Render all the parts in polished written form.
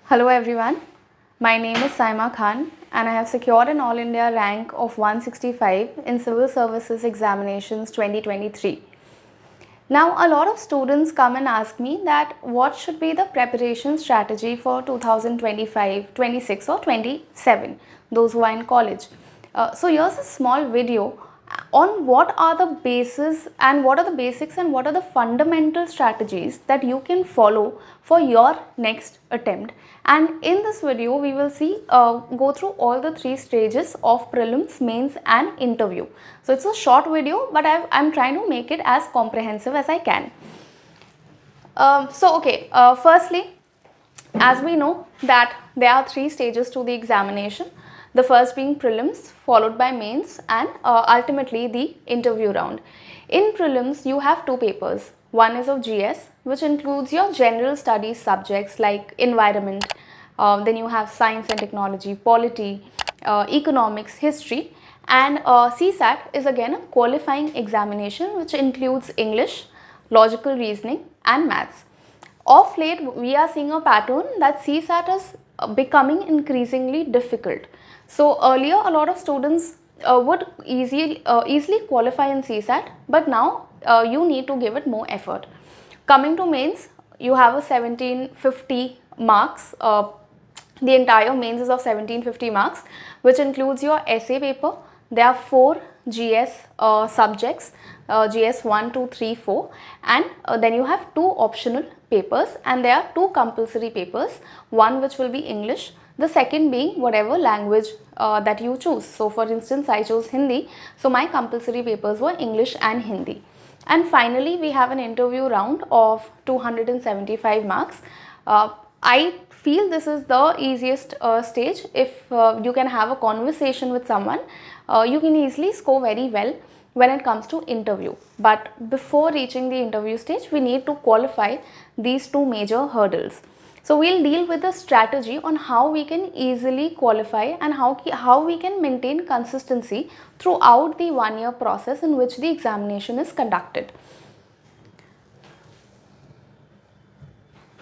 Hello everyone, my name is Saima Khan and I have secured an All India rank of 165 in Civil Services Examinations 2023. Now a lot of students come and ask me that what should be the preparation strategy for 2025, 26 or 27, those who are in college. So here's a small video on what are the bases and what are the basics and what are the fundamental strategies that you can follow for your next attempt. And in this video we will see go through all the three stages of prelims, mains and interview. So it's a short video, but I'm trying to make it as comprehensive as I can. Firstly, as we know that there are three stages to the examination. The first being prelims, followed by mains and ultimately the interview round. In prelims, you have two papers. One is of GS, which includes your general studies subjects like environment, then you have science and technology, polity, economics, history, and CSAT is again a qualifying examination which includes English, logical reasoning and maths. Of late, we are seeing a pattern that CSAT is becoming increasingly difficult. So earlier, a lot of students would easily qualify in CSAT, but now you need to give it more effort. Coming to mains, you have a 1750 marks. The entire mains is of 1750 marks, which includes your essay paper. There are 4 GS subjects, GS 1, 2, 3, 4, and then you have 2 optional papers, and there are 2 compulsory papers, one which will be English, the second being whatever language that you choose. So for instance, I chose Hindi, so my compulsory papers were English and Hindi. And finally, we have an interview round of 275 marks. I feel this is the easiest stage. If you can have a conversation with someone, you can easily score very well when it comes to interview. But before reaching the interview stage, we need to qualify these two major hurdles. So we'll deal with a strategy on how we can easily qualify and how we can maintain consistency throughout the 1-year process in which the examination is conducted.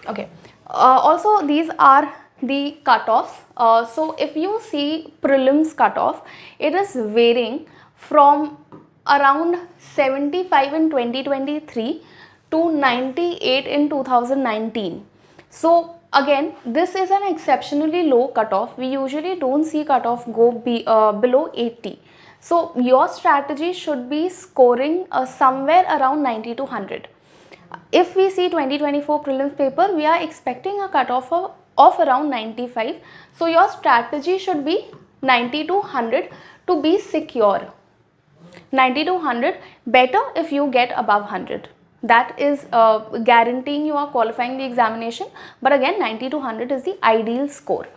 Okay. Also, these are the cutoffs. So if you see prelims cutoff, it is varying from around 75 in 2023 to 98 in 2019. So again, this is an exceptionally low cutoff. We usually don't see cutoff go below 80. So your strategy should be scoring somewhere around 90 to 100. If we see 2024 prelims paper, we are expecting a cutoff of around 95. So your strategy should be 90 to 100 to be secure. 90 to 100, better if you get above 100. That is guaranteeing you are qualifying the examination. But again, 90 to 100 is the ideal score.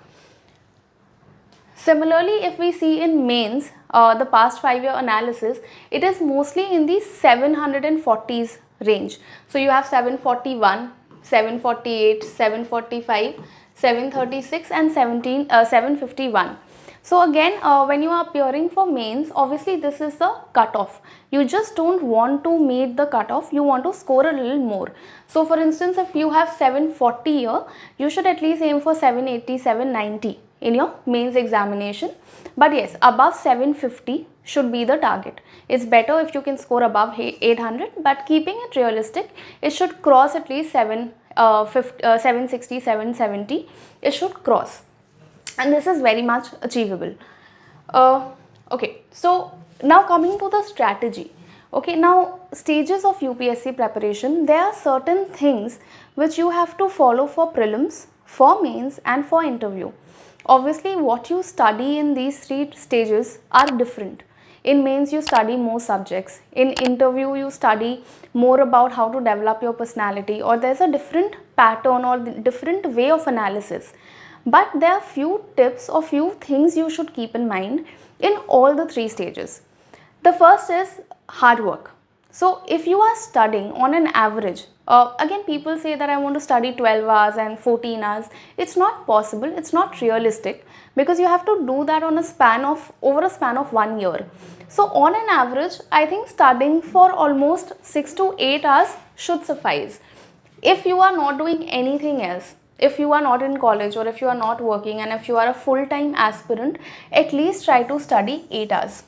Similarly, if we see in mains, the past 5-year analysis, it is mostly in the 740s range. So you have 741, 748, 745, 736 and 751. So again, when you are appearing for mains, obviously this is the cutoff. You just don't want to meet the cutoff, you want to score a little more. So for instance, if you have 740 here, you should at least aim for 780, 790 in your mains examination. But yes, above 750 should be the target. It's better if you can score above 800, but keeping it realistic, it should cross at least 760, 770. It should cross. And this is very much achievable. Okay, so now coming to the strategy. Okay, now stages of UPSC preparation, there are certain things which you have to follow for prelims, for mains and for interview. Obviously, what you study in these 3 stages are different. In mains, you study more subjects. In interview, you study more about how to develop your personality, or there's a different pattern or different way of analysis. But there are few tips or few things you should keep in mind in all the 3 stages. The first is hard work. So if you are studying on an average, again people say that I want to study 12 hours and 14 hours. It's not possible, it's not realistic, because you have to do that on over a span of 1 year. So on an average, I think studying for almost 6 to 8 hours should suffice. If you are not doing anything else, if you are not in college or if you are not working and if you are a full-time aspirant, at least try to study 8 hours.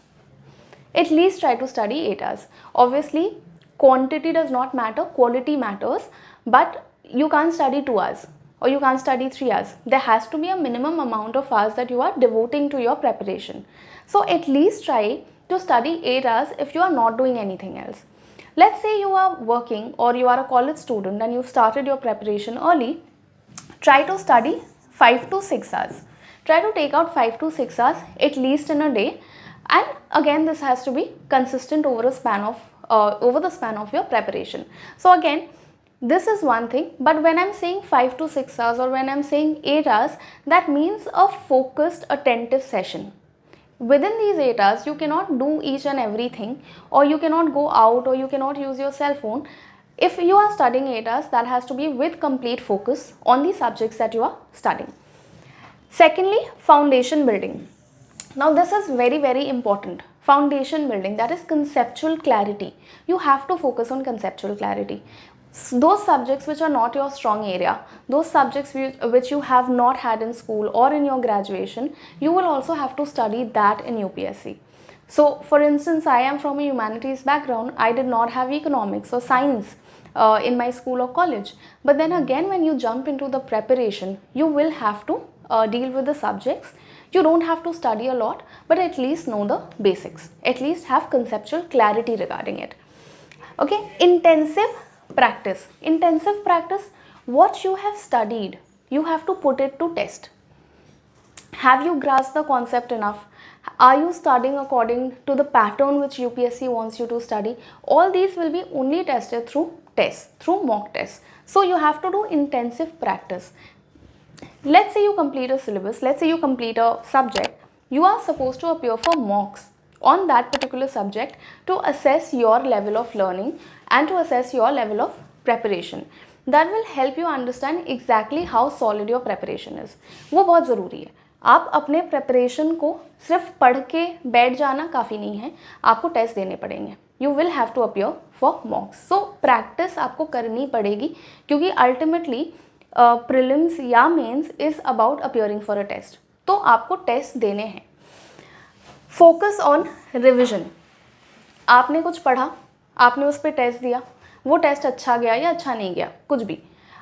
At least try to study 8 hours. Obviously, quantity does not matter, quality matters, but you can't study 2 hours or you can't study 3 hours. There has to be a minimum amount of hours that you are devoting to your preparation. So at least try to study 8 hours if you are not doing anything else. Let's say you are working or you are a college student and you started your preparation early. Try to study 5 to 6 hours. Try to take out 5 to 6 hours at least in a day, and again this has to be consistent over the span of your preparation. So again, this is one thing, but when I'm saying 5 to 6 hours or when I'm saying 8 hours, that means a focused attentive session. Within these 8 hours, you cannot do each and everything, or you cannot go out, or you cannot use your cell phone. If you are studying 8 hours, that has to be with complete focus on the subjects that you are studying. Secondly, foundation building. Now this is very, very important. Foundation building, that is conceptual clarity. You have to focus on conceptual clarity. Those subjects which are not your strong area, those subjects which you have not had in school or in your graduation, you will also have to study that in UPSC. So for instance, I am from a humanities background. I did not have economics or science in my school or college. But then again, when you jump into the preparation, you will have to deal with the subjects. You don't have to study a lot, but at least know the basics. At least have conceptual clarity regarding it. Okay, intensive practice. Intensive practice, what you have studied, you have to put it to test. Have you grasped the concept enough? Are you studying according to the pattern which UPSC wants you to study? All these will be only tested through tests, through mock tests. So you have to do intensive practice. Let's say you complete a syllabus, let's say you complete a subject, you are supposed to appear for mocks on that particular subject to assess your level of learning and to assess your level of preparation. That will help you understand exactly how solid your preparation is. वो बहुत ज़रूरी है. आप अपने preparation को सिर्फ पढ़ के बैठ जाना काफ़ी नहीं है, आपको टेस्ट देने पड़ेंगे. You will have to appear for mocks. So practice आपको करनी पड़ेगी, क्योंकि ultimately प्रीलिम्स या mains is about appearing for a test. तो आपको टेस्ट देने हैं. Focus on revision. आपने कुछ पढ़ा, आपने उस पर टेस्ट दिया, वो टेस्ट अच्छा गया या अच्छा नहीं गया, कुछ भी,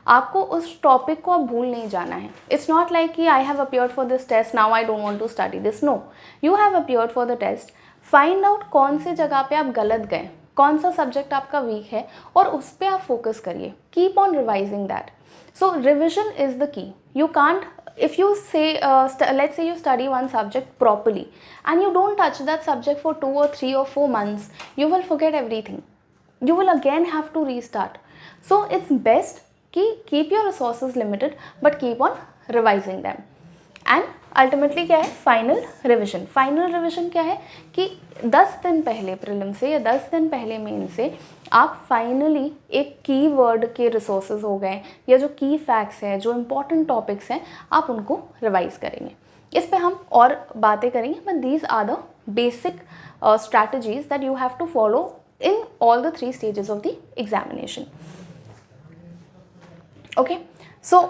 आपको उस टॉपिक को अब भूल नहीं जाना है. इट्स नॉट लाइक कि I have appeared for this test, now I don't want to study this. No, you have appeared for the test. Find out कौन से जगह पे आप गलत गए, कौन सा सब्जेक्ट आपका वीक है, और उस पर आप फोकस करिए. Keep on revising that. So revision is the key. You can't, if you say, let's say you study one subject properly and you don't touch that subject for 2 or 3 or 4 months, you will forget everything. You will again have to restart. So it's best कि keep your resources limited but keep on revising them. And ultimately क्या है, final revision. Final revision क्या है कि 10 दिन पहले prelim से या 10 दिन पहले मेन से आप फाइनली एक की वर्ड के रिसोर्सेज हो गए या जो की फैक्ट्स हैं, जो इम्पॉर्टेंट टॉपिक्स हैं, आप उनको रिवाइज करेंगे. इस पे हम और बातें करेंगे, but these are the basic strategies that you have to follow in all the 3 stages of the examination. Okay, so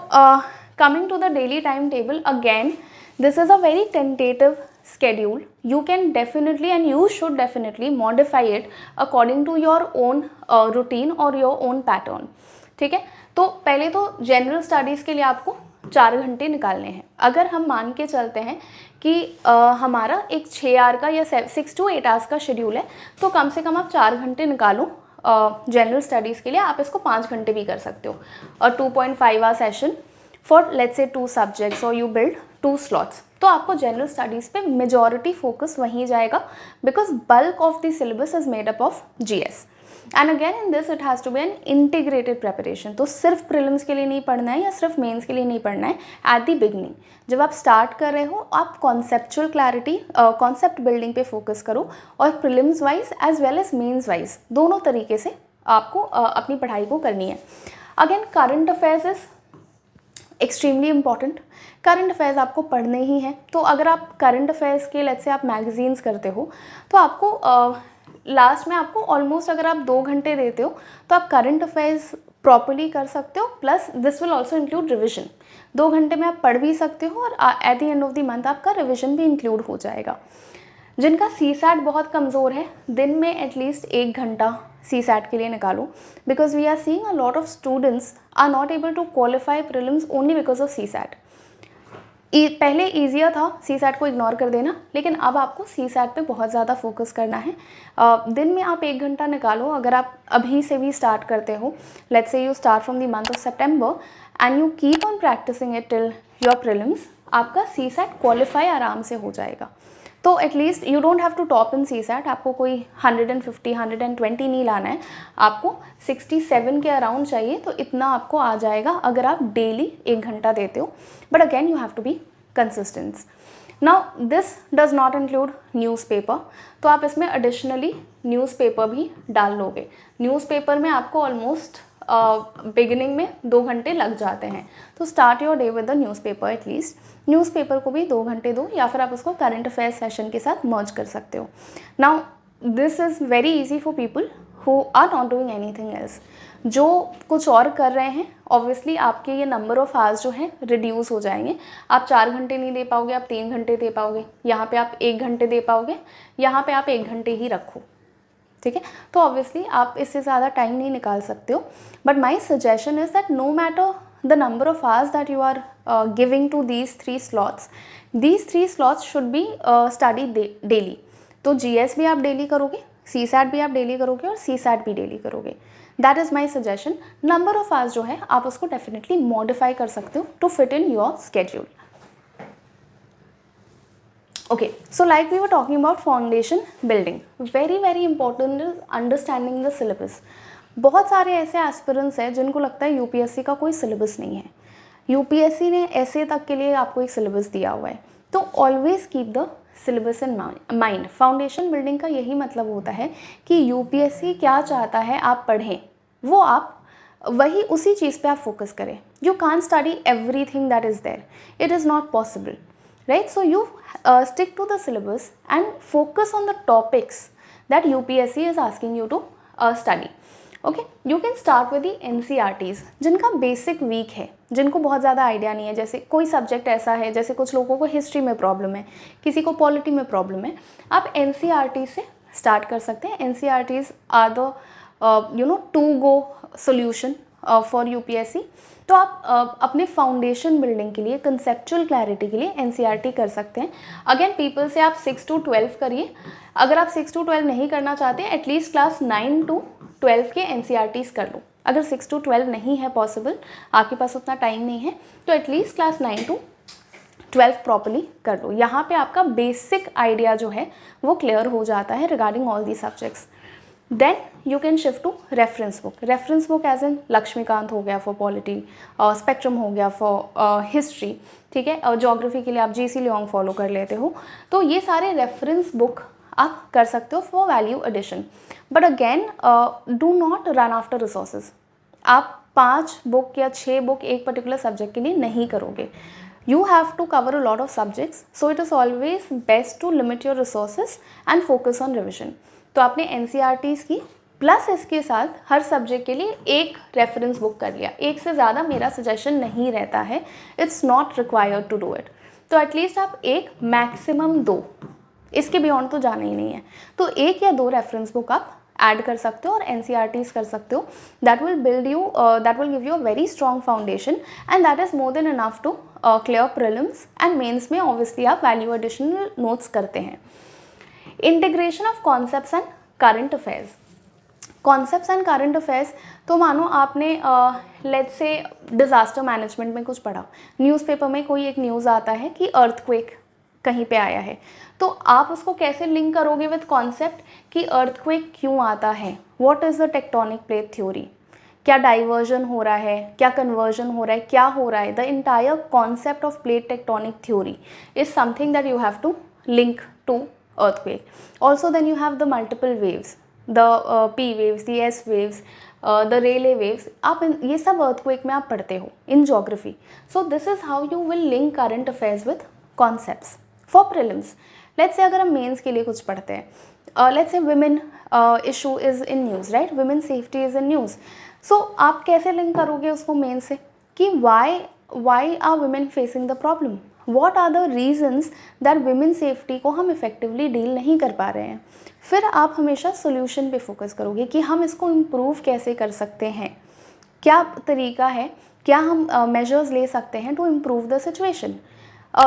coming to the daily timetable, again this is a very tentative schedule. You can definitely and you should definitely modify it according to your own routine or your own pattern. ठीक है, तो पहले तो general studies के लिए आपको 4 घंटे निकालने हैं. अगर हम मान के चलते हैं कि हमारा एक 6 आवर का या 6 to 8 आवर्स का शेड्यूल है, तो कम से कम आप 4 घंटे निकालो जनरल स्टडीज़ के लिए. आप इसको 5 घंटे भी कर सकते हो. और 2.5 our session for let's say 2 subjects और यू बिल्ड 2 स्लॉट्स. तो आपको जनरल स्टडीज़ पे मेजॉरिटी फोकस वहीं जाएगा, because bulk of the syllabus is made up of GS. And again in this it has to be an integrated preparation. तो सिर्फ prelims के लिए नहीं पढ़ना है या सिर्फ मेंस के लिए नहीं पढ़ना है. एट द बिगनिंग जब आप स्टार्ट कर रहे हो, आप कॉन्सेप्चुअल क्लैरिटी, कॉन्सेप्ट बिल्डिंग पे फोकस करो, और prelims wise as well as mains wise दोनों तरीके से आपको अपनी पढ़ाई को करनी है. Again current affairs is extremely important. Current affairs आपको पढ़ने ही हैं. तो अगर आप करंट अफेयर्स के लेट्स से आप मैगजीन्स करते हो, तो आपको लास्ट में आपको ऑलमोस्ट, अगर आप 2 घंटे देते हो, तो आप करंट अफेयर्स प्रॉपरली कर सकते हो, plus this will also include revision. 2 घंटे में आप पढ़ भी सकते हो और at the end of the month आपका रिविजन भी इंक्लूड हो जाएगा। जिनका CSAT बहुत कमज़ोर है, दिन में एटलीस्ट 1 घंटा CSAT के लिए निकालो, because we are seeing a lot of students are not able to qualify prelims only because of CSAT। पहले ईजियर था CSAT को इग्नोर कर देना, लेकिन अब आपको CSAT पे बहुत ज़्यादा फोकस करना है। दिन में आप 1 घंटा निकालो। अगर आप अभी से भी स्टार्ट करते हो, let's say you start from the month of September and you keep on practising it till your prelims, आपका CSAT क्वालिफाई आराम से हो जाएगा। तो at least you don't have to top in CSAT, आपको कोई 150 120 नहीं लाना है, आपको 67 के अराउंड चाहिए, तो इतना आपको आ जाएगा अगर आप डेली 1 घंटा देते हो। But again you have to be consistent. Now this does not include newspaper, तो आप इसमें एडिशनली न्यूज़पेपर भी डाल लोगे। न्यूज़पेपर में आपको ऑलमोस्ट बिगिनिंग में 2 घंटे लग जाते हैं, तो start your day with the newspaper. At least newspaper को भी 2 घंटे दो, या फिर आप उसको करंट अफेयर्स सेशन के साथ मर्ज कर सकते हो। Now this is very easy for people who are not doing anything else. जो कुछ और कर रहे हैं, ऑब्वियसली आपके ये नंबर ऑफ आवर्स जो है रिड्यूस हो जाएंगे। आप 4 घंटे नहीं दे पाओगे, आप 3 घंटे दे पाओगे, यहाँ पे आप 1 घंटे दे पाओगे, यहाँ पे आप 1 घंटे ही रखो, ठीक है। तो ऑब्वियसली आप इससे ज़्यादा टाइम नहीं निकाल सकते हो। But my suggestion is that no matter the number of hours that you are giving to these 3 slots should be study daily. तो GS भी आप डेली करोगे, CSAT भी आप डेली करोगे और CSAT भी डेली करोगे। That is my suggestion. Number of hours जो है आप उसको डेफिनेटली मॉडिफाई कर सकते हो to fit in your schedule. Okay, so like we were talking about foundation building, very important is understanding the syllabus. बहुत सारे ऐसे एस्पिरेंट्स हैं जिनको लगता है UPSC का कोई सिलेबस नहीं है। UPSC ने ऐसे तक के लिए आपको एक सिलेबस दिया हुआ है, तो always keep the syllabus in mind. Foundation building का यही मतलब होता है कि UPSC क्या चाहता है आप पढ़ें, वो आप वही उसी चीज़ पे आप फोकस करें। You can't study everything that is there, it is not possible, right? So you stick to the syllabus and focus on the topics that UPSC is asking you to study. Okay, you can start with the NCERTs जिनका basic week है, जिनको बहुत ज़्यादा idea नहीं है। जैसे कोई subject ऐसा है, जैसे कुछ लोगों को हिस्ट्री में प्रॉब्लम है, किसी को पॉलिटी में प्रॉब्लम है, आप NCERT से स्टार्ट कर सकते हैं। NCERTs are the to go solution for UPSC। तो आप अपने फाउंडेशन बिल्डिंग के लिए, कंसेप्चुअल क्लैरिटी के लिए NCERT कर सकते हैं। अगेन पीपल से आप 6 to 12 करिए। अगर आप 6 to 12 नहीं करना चाहते, एटलीस्ट क्लास 9 to 12 के NCERTs कर लो। अगर 6 to 12 नहीं है पॉसिबल, आपके पास उतना टाइम नहीं है, तो एटलीस्ट क्लास 9 to 12 प्रॉपरली कर लो। यहाँ पे आपका बेसिक आइडिया जो है वो क्लियर हो जाता है regarding all the subjects. Then you can shift to reference book. Reference book as an Laxmikanth हो गया फॉर पॉलिटी, स्पेक्ट्रम हो गया फॉर हिस्ट्री, ठीक है। और जोग्राफी के लिए आप GC लियोंग फॉलो कर लेते हो। तो ये सारे रेफरेंस बुक आप कर सकते हो for value addition. But again do not run after resources. आप 5 बुक या 6 बुक एक पर्टिकुलर सब्जेक्ट के लिए नहीं करोगे। You have to cover a lot of subjects, so it is always best to limit your resources and focus on revision. तो आपने NCERTs की प्लस इसके साथ हर सब्जेक्ट के लिए एक रेफरेंस बुक कर लिया। एक से ज़्यादा मेरा सजेशन नहीं रहता है, it's not required to do it. तो एटलीस्ट आप एक मैक्सिमम 2, इसके बियॉन्ड तो जाना ही नहीं है, तो 1 या 2 रेफरेंस बुक आप ऐड कर सकते हो और NCERTs कर सकते हो। That will give you a very strong foundation and that is more than enough to clear prelims and mains में। ऑब्वियसली आप वैल्यू एडिशनल नोट्स करते हैं। Integration of concepts and current affairs. Concepts and current affairs, तो मानो आपने let's say disaster management में कुछ पढ़ा, न्यूज़पेपर में कोई एक न्यूज़ आता है कि अर्थक्वेक कहीं पे आया है, तो आप उसको कैसे लिंक करोगे विद कॉन्सेप्ट कि अर्थक्वेक क्यों आता है, what is the tectonic plate theory, क्या डाइवर्जन हो रहा है, क्या कन्वर्जन हो रहा है, क्या हो रहा है। The entire concept of plate tectonic theory is something that you have to link to earthquake. Also then you have the multiple waves, the P waves, the S waves, the Rayleigh waves. आप ये सब earthquake में आप पढ़ते हो in geography. So this is how you will link current affairs with concepts for prelims. Let's say अगर हम mains के लिए कुछ पढ़ते हैं, let's say women issue is in news, right? Women safety is in news. सो आप कैसे link करोगे उसको मेन से कि why are women facing the problem, what are the reasons that women safety को हम इफ़ेक्टिवली डील नहीं कर पा रहे हैं। फिर आप हमेशा सोल्यूशन पे फोकस करोगे कि हम इसको इम्प्रूव कैसे कर सकते हैं, क्या तरीका है, क्या हम मेजर्स ले सकते हैं to improve the situation.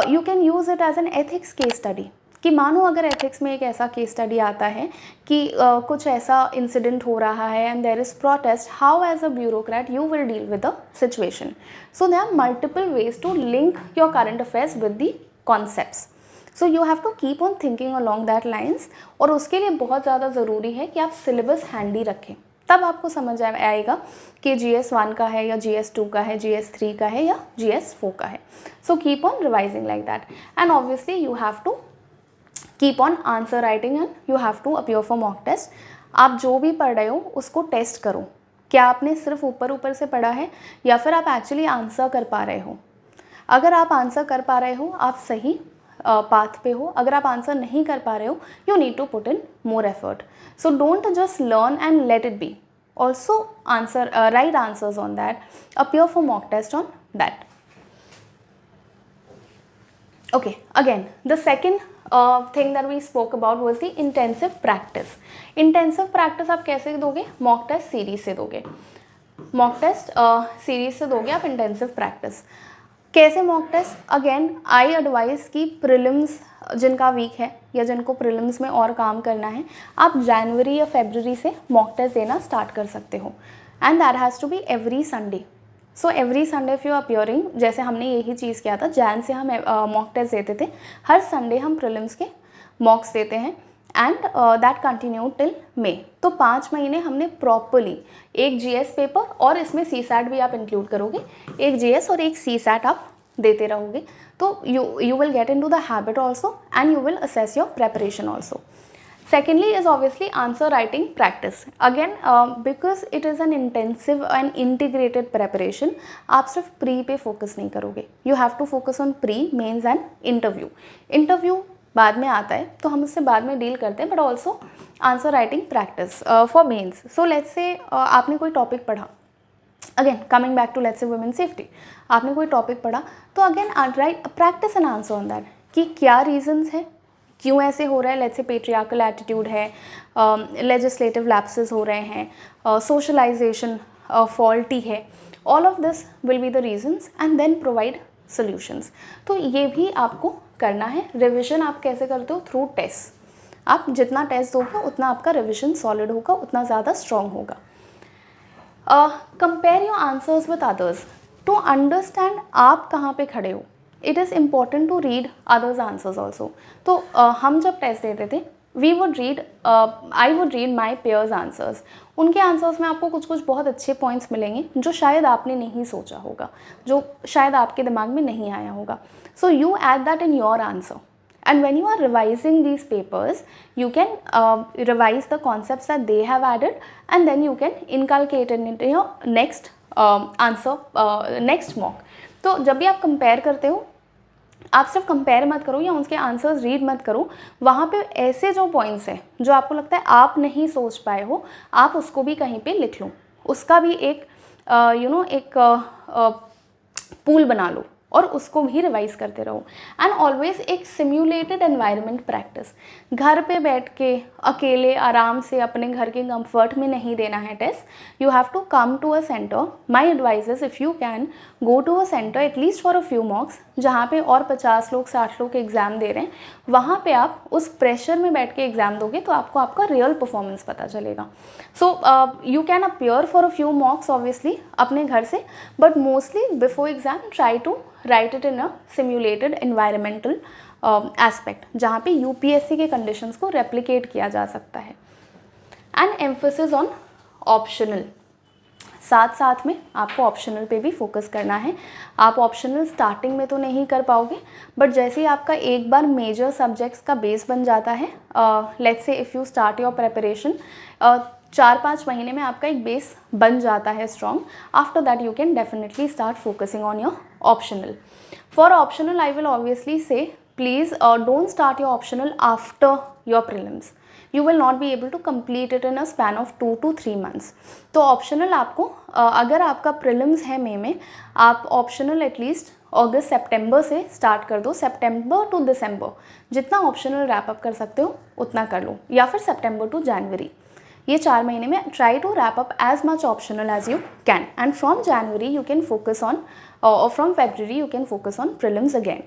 You can use it as an ethics case study कि मानो अगर एथिक्स में एक ऐसा केस स्टडी आता है कि कुछ ऐसा इंसिडेंट हो रहा है and there is protest, how as a bureaucrat you will deal with the situation. So there are multiple ways to link your current affairs with the concepts. So you have to keep on thinking along that lines. और उसके लिए बहुत ज़्यादा ज़रूरी है कि आप syllabus handy रखें, तब आपको समझ आएगा कि GS1 का है या GS2 का है, GS3 का है या GS4 का है। So keep on revising like that and obviously you have to keep on answer writing and you have to appear for mock test. आप जो भी पढ़ रहे हो उसको टेस्ट करो, क्या आपने सिर्फ ऊपर ऊपर से पढ़ा है या फिर आप एक्चुअली आंसर कर पा रहे हो। अगर आप आंसर कर पा रहे हो आप सही पाथ पे हो, अगर आप आंसर नहीं कर पा रहे हो you need to put in more effort. So don't just learn and let it be, also write answers on that, appear for mock test on that. Okay, again the second thing that we spoke about was the intensive practice. Intensive practice आप कैसे दोगे, mock test series से दोगे, mock test series से दोगे आप intensive practice। कैसे mock test, again I advice कि प्रीलिम्स जिनका वीक है या जिनको प्रीलिम्स में और काम करना है, आप जनवरी या फरवरी से मॉक टेस्ट देना स्टार्ट कर सकते हो and that has to be every Sunday. So every Sunday if you appearing, जैसे हमने यही चीज़ किया था, जैन से हम मॉक टेस्ट देते थे, हर संडे हम प्रीलिम्स के मॉक्स देते हैं एंड दैट कंटिन्यू टिल मे। तो 5 महीने हमने प्रॉपरली एक GS पेपर और इसमें CSAT भी आप इंक्लूड करोगे, एक GS और एक CSAT आप देते रहोगे, तो you will get into the habit also and you will assess your preparation also. Secondly is obviously answer writing practice. Again because it is an intensive and integrated preparation, आप सिर्फ pre पे focus नहीं करोगे, you have to focus on pre, mains and interview. Interview बाद में आता है तो हम उससे बाद में डील करते हैं, but also answer writing practice for mains. So let's say आपने कोई टॉपिक पढ़ा, again coming back to let's say women safety, आपने कोई टॉपिक पढ़ा तो again write practice an answer on that कि क्या रीजंस है, क्यों ऐसे हो रहा है। लेट्स से पेट्रियार्कल एटीट्यूड है, लेजिस्लेटिव लैप्सेस हो रहे हैं, सोशलाइजेशन फॉल्टी है, all of this will be the reasons and then provide solutions. तो ये भी आपको करना है। रिविजन आप कैसे करते हो, थ्रू टेस्ट। आप जितना टेस्ट दोगे उतना आपका रिविजन सॉलिड होगा, उतना ज़्यादा स्ट्रॉन्ग होगा। Compare your answers with others to understand आप कहाँ पे खड़े हो। It is important to read others answers also. तो हम जब टेस्ट देते थे I would read my peers answers. उनके आंसर्स में आपको कुछ कुछ बहुत अच्छे पॉइंट्स मिलेंगे जो शायद आपने नहीं सोचा होगा, जो शायद आपके दिमाग में नहीं आया होगा। So you add that in your answer and when you are revising these papers you can revise the concepts that they have added and then you can inculcate it into your next next mock. तो जब भी आप compare करते हो आप सिर्फ compare मत करो या उनके आंसर्स रीड मत करो, वहाँ पे ऐसे जो पॉइंट्स हैं जो आपको लगता है आप नहीं सोच पाए हो, आप उसको भी कहीं पे लिख लो, उसका भी एक एक पूल बना लो और उसको भी रिवाइज करते रहो। एंड ऑलवेज एक सिम्युलेटेड एनवायरनमेंट प्रैक्टिस, घर पे बैठ के अकेले आराम से अपने घर के कंफर्ट में नहीं देना है test. You have to come to a centre. My advice is if you can go to a centre at least for a few mocks, जहाँ पे और 50 लोग 60 लोग एग्ज़ाम दे रहे हैं, वहाँ पे आप उस प्रेशर में बैठ के एग्ज़ाम दोगे तो आपको आपका रियल परफॉर्मेंस पता चलेगा। So you can appear for a few mocks obviously अपने घर से, but mostly before exam try to write it in a simulated environmental aspect, जहाँ पे UPSC के कंडीशंस को रेप्लिकेट किया जा सकता है। एंड एम्फोसिस ऑन ऑप्शनल, साथ साथ में आपको ऑप्शनल पे भी फोकस करना है। आप ऑप्शनल स्टार्टिंग में तो नहीं कर पाओगे, बट जैसे ही आपका एक बार मेजर सब्जेक्ट्स का बेस बन जाता है, let's say if you start your preparation, 4-5 महीने में आपका एक बेस बन जाता है strong. After that you can definitely start focusing on your optional. For optional I will obviously say please don't start your optional after your prelims, you will not be able to complete it in a span of 2 to 3 months. तो optional आपको अगर आपका prelims है मई में, आप optional at least अगस्त सितंबर से start कर दो, सितंबर टू दिसंबर जितना ऑप्शनल रैप अप कर सकते हो उतना कर लो, या फिर सितंबर टू जनवरी, ये 4 महीने में try to wrap up as much optional as you can, and from January you can focus on और from February you can focus on prelims again.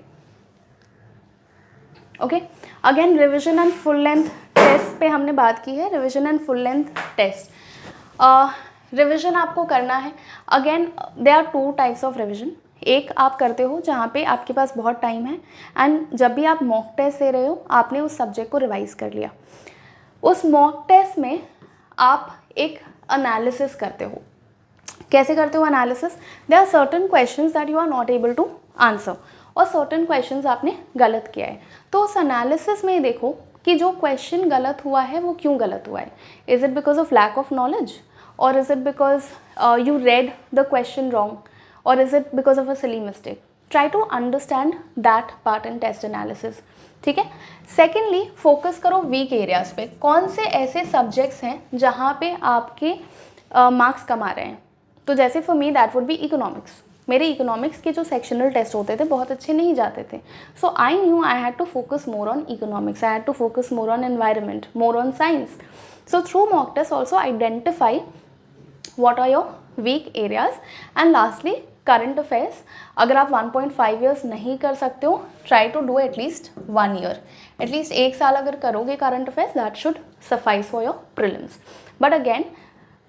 Okay, again revision and full length test पे हमने बात की है. Revision and full length test, revision आपको करना है. Again they are 2 types of revision. एक आप करते हो जहाँ पे आपके पास बहुत टाइम है, एंड जब भी आप मॉक टेस्ट दे रहे हो आपने उस सब्जेक्ट को रिवाइज कर लिया. उस मॉक टेस्ट में आप एक एनालिसिस करते हो. कैसे करते हो analysis? There are certain questions that you are not able to answer, और सर्टेन क्वेश्चंस आपने गलत किया है. तो उस एनालिसिस में देखो कि जो क्वेश्चन गलत हुआ है वो क्यों गलत हुआ है. Is it because of lack of knowledge, और is it because you read the question wrong, और is it because of a silly mistake. Try to understand that part in test analysis. ठीक है. सेकेंडली, फोकस करो weak areas पे. कौन से ऐसे subjects हैं जहाँ पे आपके मार्क्स कम आ रहे हैं. तो जैसे for me that would be economics. मेरे इकोनॉमिक्स के जो सेक्शनल टेस्ट होते थे बहुत अच्छे नहीं जाते थे. So I knew I had to focus more on economics, I had to focus more on environment, more on science. So through mock test also identify what are your weak areas. and lastly, current affairs. अगर आप 1.5 years नहीं कर सकते हो, try to do at least 1 year. at least 1 साल अगर करोगे current affairs, that should suffice for your prelims. but again,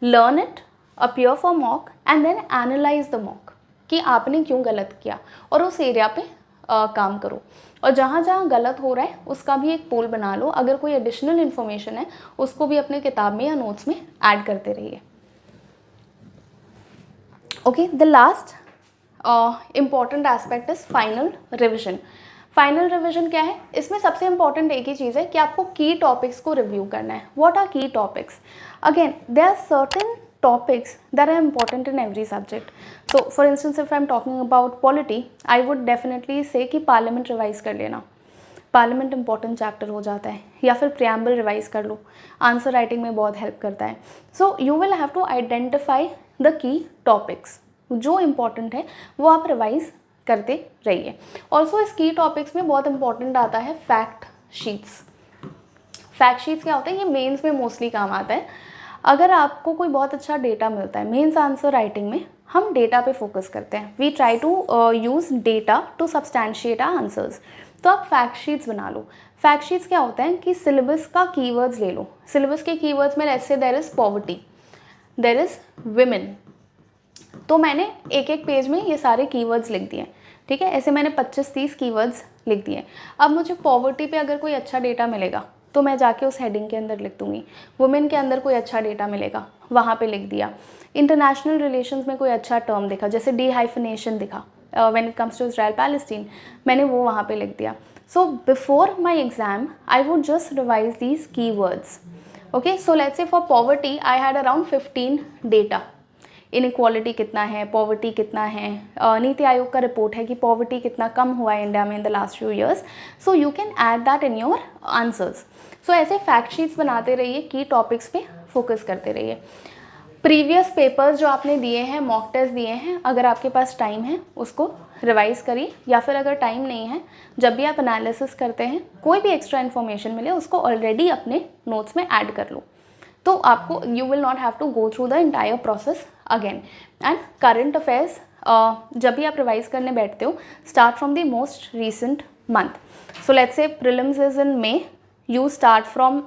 learn it, appear for mock, and then analyze the mock कि आपने क्यों गलत किया, और उस एरिया पे काम करो. और जहाँ जहाँ गलत हो रहा है उसका भी एक पोल बना लो. अगर कोई एडिशनल इन्फॉर्मेशन है उसको भी अपने किताब में या नोट्स में ऐड करते रहिए. Okay, the last important aspect is final revision. Final revision क्या है? इसमें सबसे इंपॉर्टेंट एक ही चीज़ है कि आपको की टॉपिक्स को रिव्यू करना है. What are key topics? Again there are certain topics that are important in every subject. So for instance if I am talking about polity, I would definitely say कि parliament revise कर लेना. Parliament important chapter हो जाता है, या फिर preamble revise कर लो, answer writing में बहुत हेल्प करता है. So you will have to identify the key topics. जो इम्पॉर्टेंट है वो आप रिवाइज करते रहिए. ऑल्सो इस की टॉपिक्स में बहुत इंपॉर्टेंट आता है फैक्ट शीट्स. फैक्ट शीट्स क्या होता है? ये मेंस में मोस्टली काम आता है. अगर आपको कोई बहुत अच्छा डेटा मिलता है मेंस आंसर राइटिंग में, हम डेटा पे फोकस करते हैं. We try to use data to substantiate our answers. तो आप फैक्ट शीट्स बना लो. फैक्ट शीट्स क्या होता है कि सिलेबस का कीवर्ड्स ले लो. सिलेबस के कीवर्ड्स में जैसे there is poverty, there is women. तो मैंने एक एक पेज में ये सारे कीवर्ड्स लिख दिए. ठीक है, ऐसे मैंने 25-30 कीवर्ड्स लिख दिए. अब मुझे पॉवर्टी पे अगर कोई अच्छा डेटा मिलेगा तो मैं जाके उस हेडिंग के अंदर लिख दूँगी. वुमेन के अंदर कोई अच्छा डेटा मिलेगा, वहाँ पे लिख दिया. इंटरनेशनल रिलेशंस में कोई अच्छा टर्म दिखा, जैसे डिहाइफिनेशन दिखा when it comes to Israel Palestine, मैंने वो वहाँ पे लिख दिया. So before my exam I would just revise these keywords. Okay, so let's say for poverty I had around 15 data. Inequality कितना है, पॉवर्टी कितना है, नीति आयोग का रिपोर्ट है कि पॉवर्टी कितना कम हुआ है इंडिया में in the last few years. So you can add that in your answers. So ऐसे फैक्ट शीट्स बनाते रहिए, की टॉपिक्स पे फोकस करते रहिए. प्रीवियस पेपर्स जो आपने दिए हैं, मॉक टेस्ट दिए हैं, अगर आपके पास टाइम है उसको रिवाइज करिए, या फिर अगर टाइम नहीं है, जब भी आप एनालिसिस करते हैं कोई भी एक्स्ट्रा इन्फॉर्मेशन मिले उसको ऑलरेडी अपने नोट्स में ऐड कर लो. तो आपको you will not have to go through the entire process again. And current affairs जब भी आप रिवाइज करने बैठते हो, start from the most recent month. So let's say prelims is in May, you start from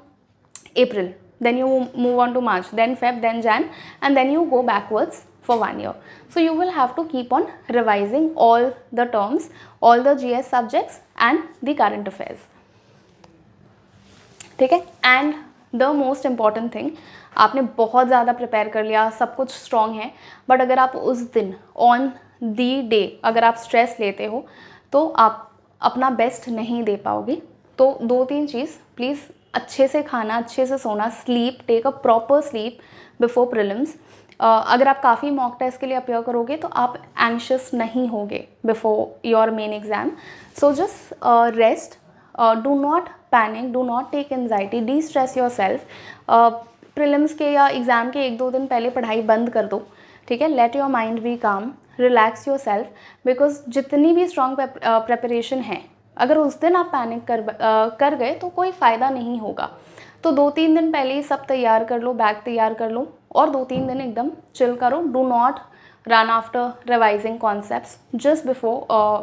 April, then you move on to March, then Feb, then Jan, and then you go backwards for 1 year. So you will have to keep on revising all the terms, all the GS subjects and the current affairs. ठीक है. And the most important thing, आपने बहुत ज़्यादा prepare कर लिया, सब कुछ strong है, बट अगर आप उस दिन ऑन दी डे अगर आप स्ट्रेस लेते हो तो आप अपना बेस्ट नहीं दे पाओगे. तो 2-3 चीज़ प्लीज़, अच्छे से खाना, अच्छे से सोना, sleep, take a proper sleep before prelims. अगर आप काफ़ी मॉक टेस्ट के लिए अपेयर करोगे तो आप एंशियस नहीं होगे before your main exam. So just rest, do not panic, do not take anxiety, destress yourself. Prelims के या एग्ज़ाम के 1-2 दिन पहले पढ़ाई बंद कर दो, ठीक है. लेट योर माइंड बी काम, रिलैक्स योर सेल्फ, बिकॉज जितनी भी स्ट्रॉन्ग प्रेपरेशन है, अगर उस दिन आप पैनिक कर गए तो कोई फ़ायदा नहीं होगा. तो 2-3 दिन पहले ही सब तैयार कर लो, बैग तैयार कर लो और 2-3 दिन एकदम चिल करो. Do not run after revising concepts just before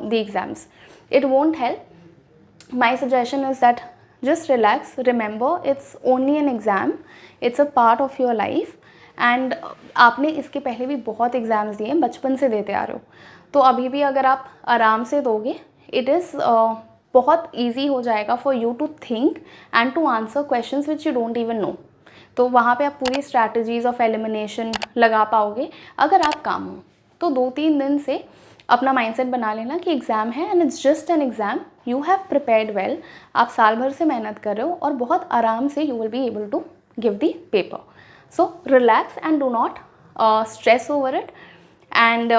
the exams. It won't help. My suggestion is that just relax. Remember, it's only an exam. It's a part of your life. And आपने इसके पहले भी बहुत exams दिए हैं, बचपन से देते आ रहे हो, तो अभी भी अगर आप आराम से दोगे, इट इज़ बहुत ईजी हो जाएगा for you to think and to answer questions which you don't even know. तो वहाँ पे आप पूरी स्ट्रैटेजीज ऑफ एलिमिनेशन लगा पाओगे अगर आप काम हो. तो 2-3 दिन से अपना माइंडसेट बना लेना कि एग्ज़ाम है and it's just an exam. You have prepared well, आप साल भर से मेहनत कर रहे हो और बहुत आराम से you will be able to give the paper. So relax and do not stress over it. And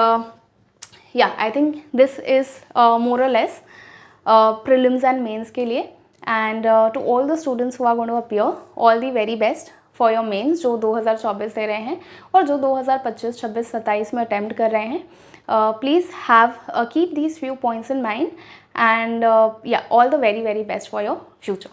yeah I think this is more और लेस प्रिलिम्स एंड मेंस के लिए. And to all the students who are going to appear, all the very best for your mains जो 2024 दे रहे हैं और जो 2025, 26, 27 में attempt कर रहे हैं. Please have keep these few points in mind and yeah all the very very best for your future.